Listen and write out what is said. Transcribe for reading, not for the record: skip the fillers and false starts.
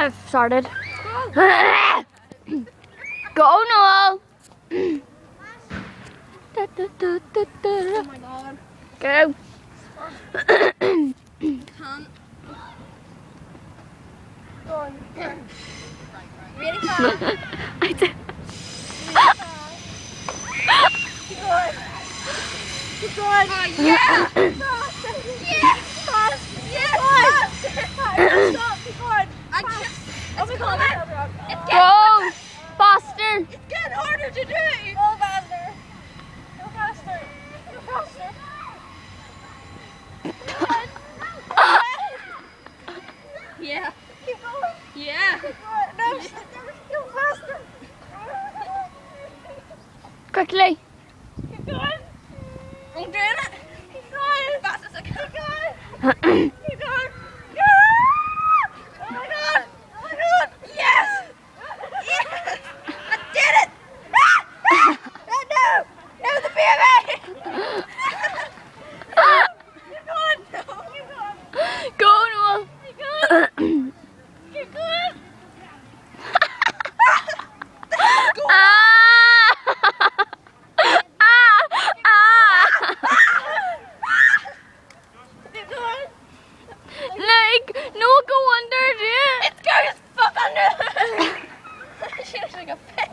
I've started. Go, Noel. Oh my god. Go. Come. Go on. Really fast. I did. Really fast. Keep going. Keep going. Oh, yeah. Fast. Yeah. Fast. Yeah. Fast. Stop. Keep going. It's coming. It's Go faster. It's getting harder to do. Go faster. Go faster. Go faster. Yeah. Keep going. Yeah. Keep going. No, go faster. Quickly. Keep going. I'm doing it. Keep going. As fast as I can. Keep going. Keep going. Oh my god. Oh my god. Yes. Yes. I did it. No. No, the baby. Keep going. No, keep going. Go, Noel. Keep going. Keep going. Go on. Keep going. Like, no, go under it. It's going as fuck under. She looks like a pig.